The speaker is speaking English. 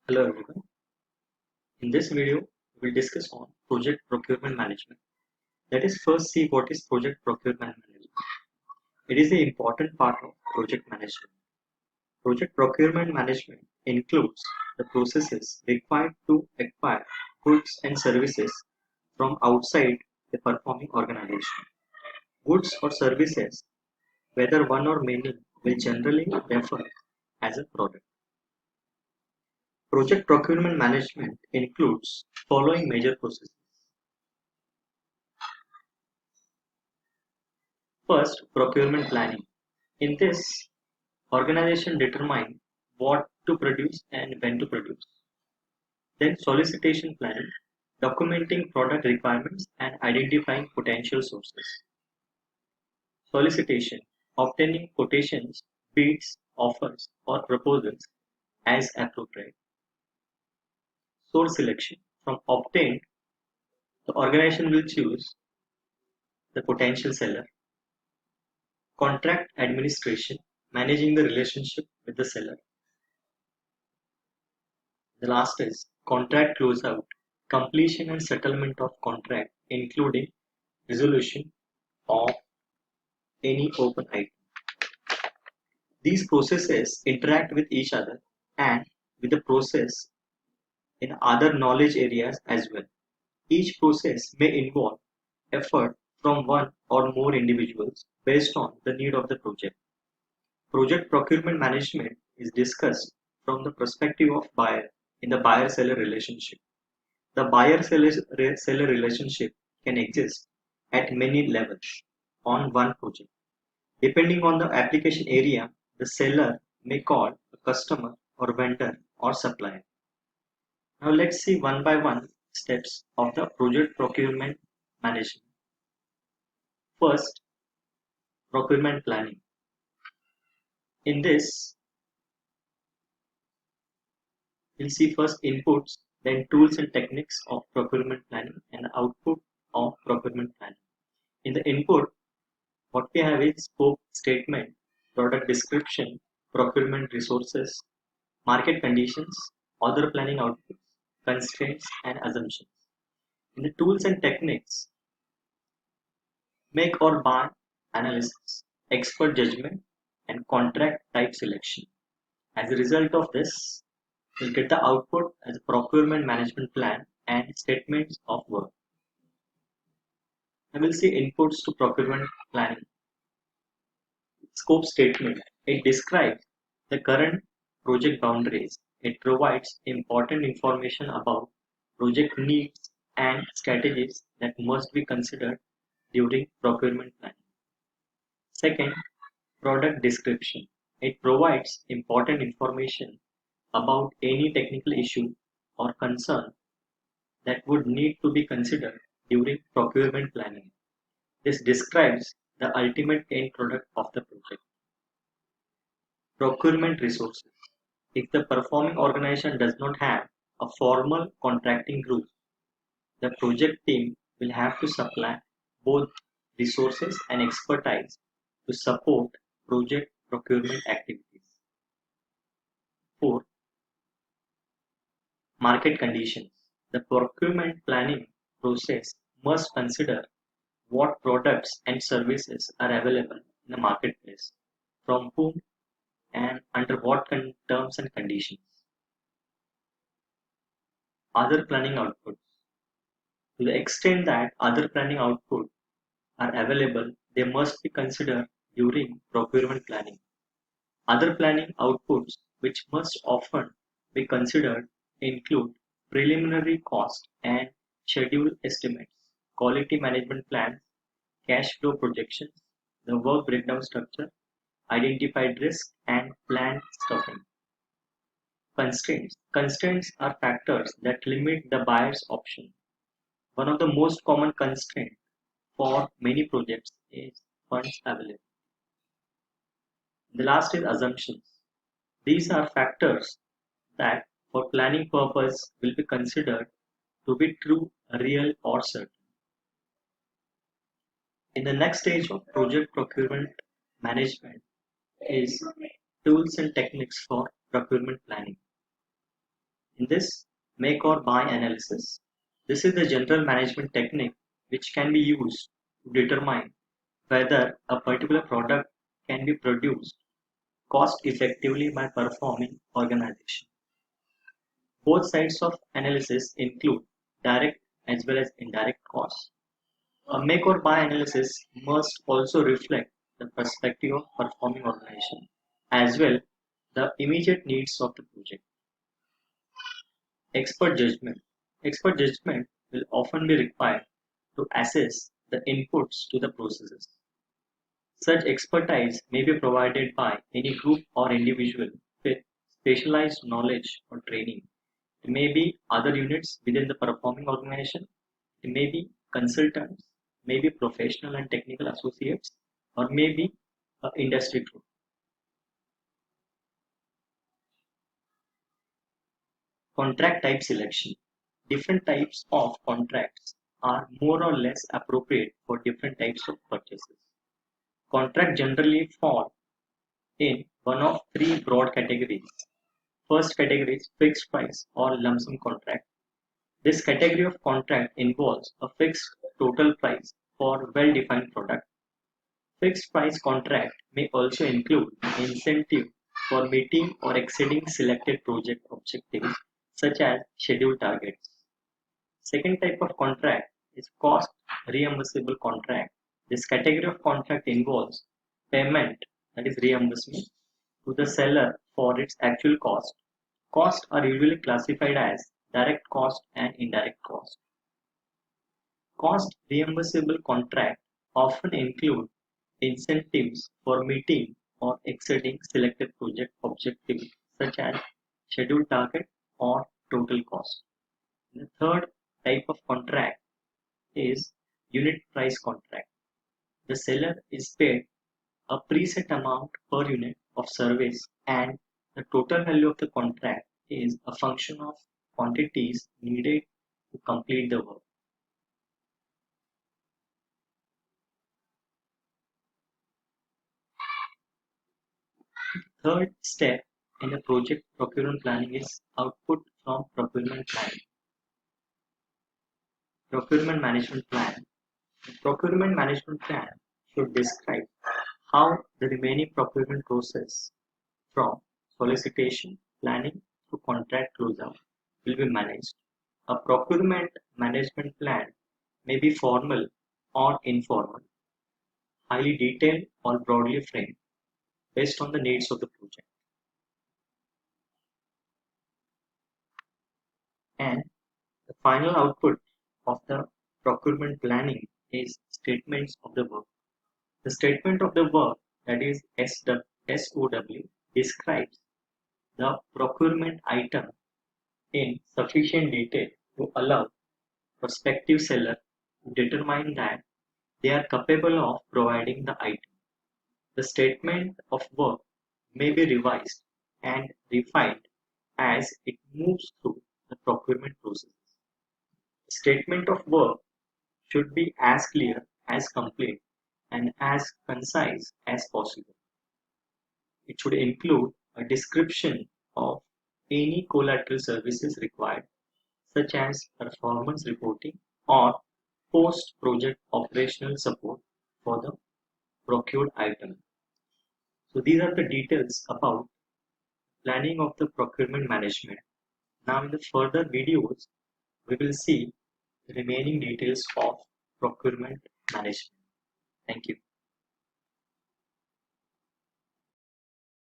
Hello everyone. In this video, we'll discuss on project procurement management. Let us first see what is project procurement management. It is the important part of project management. Project procurement management includes the processes required to acquire goods and services from outside the performing organization. Goods or services, whether one or many, will generally refer as a product. Project procurement management includes following major processes. First, procurement planning. In this, organization determine what to produce and when to produce. Then solicitation planning, documenting product requirements and identifying potential sources. Solicitation, obtaining quotations, bids, offers, or proposals as appropriate. Source selection, from obtained, the organization will choose the potential seller. Contract administration, managing the relationship with the seller. The last is contract closeout, completion and settlement of contract, including resolution of any open item. These processes interact with each other and with the process in other knowledge areas as well. Each process may involve effort from one or more individuals based on the need of the project. Project procurement management is discussed from the perspective of buyer in the buyer-seller relationship. The buyer-seller relationship can exist at many levels on one project. Depending on the application area, the seller may call a customer or vendor or supplier. Now let's see one by one steps of the project procurement management. First, procurement planning. In this, we'll see first inputs, then tools and techniques of procurement planning and output of procurement planning. In the input, what we have is scope statement, product description, procurement resources, market conditions, other planning outputs, constraints, and assumptions. In the tools and techniques, make or buy analysis, expert judgment, and contract type selection. As a result of this, you'll get the output as a procurement management plan and statements of work. I will see inputs to procurement planning. Scope statement. It describes the current project boundaries. It provides important information about project needs and strategies that must be considered during procurement planning. Second, product description. It provides important information about any technical issue or concern that would need to be considered during procurement planning. This describes the ultimate end product of the project. Procurement resources. If the performing organization does not have a formal contracting group, the project team will have to supply both resources and expertise to support project procurement activities. 4. Market conditions. The procurement planning process must consider what products and services are available in the marketplace, from whom and under what terms and conditions. Other planning outputs. To the extent that other planning outputs are available, they must be considered during procurement planning. Other planning outputs which must often be considered include preliminary cost and schedule estimates, quality management plans, cash flow projections, the work breakdown structure, identified risk, and planned stuffing. Constraints. Constraints are factors that limit the buyer's option. One of the most common constraints for many projects is funds available. The last is assumptions. These are factors that for planning purpose will be considered to be true, real, or certain. In the next stage of project procurement management is tools and techniques for procurement planning. In this make or buy analysis. This is the general management technique which can be used to determine whether a particular product can be produced cost effectively by performing organization. Both sides of analysis include direct as well as indirect costs. A make or buy analysis must also reflect the perspective of performing organization as well the immediate needs of the project. Expert judgment. Expert judgment will often be required to assess the inputs to the processes. Such expertise may be provided by any group or individual with specialized knowledge or training. It may be other units within the performing organization. It may be consultants, maybe professional and technical associates, or maybe industry group. Contract type selection. Different types of contracts are more or less appropriate for different types of purchases. Contract generally fall in one of three broad categories. First category is fixed price or lump sum contract. This category of contract involves a fixed total price for well-defined product. Fixed price contract may also include incentive for meeting or exceeding selected project objectives such as scheduled targets. Second type of contract is cost reimbursable contract. This category of contract involves payment, that is reimbursement, to the seller for its actual cost. Costs are usually classified as direct cost and indirect cost. Cost reimbursable contract often include incentives for meeting or exceeding selected project objectives such as scheduled target or total cost. The third type of contract is unit price contract. The seller is paid a preset amount per unit of service and the total value of the contract is a function of quantities needed to complete the work. Third step in the project procurement planning is output from procurement planning. Procurement management plan. The procurement management plan should describe how the remaining procurement process from solicitation, planning to contract closeout will be managed. A procurement management plan may be formal or informal, highly detailed or broadly framed based on the needs of the project. And the final output of the procurement planning is statements of the work. The statement of the work, that is SOW, describes the procurement item in sufficient detail to allow prospective seller to determine that they are capable of providing the item. The statement of work may be revised and refined as it moves through the procurement process. The statement of work should be as clear as complete and as concise as possible. It should include a description of any collateral services required, such as performance reporting or post-project operational support for the procured item. So these are the details about planning of the procurement management. Now in the further videos, we will see the remaining details of procurement management. Thank you.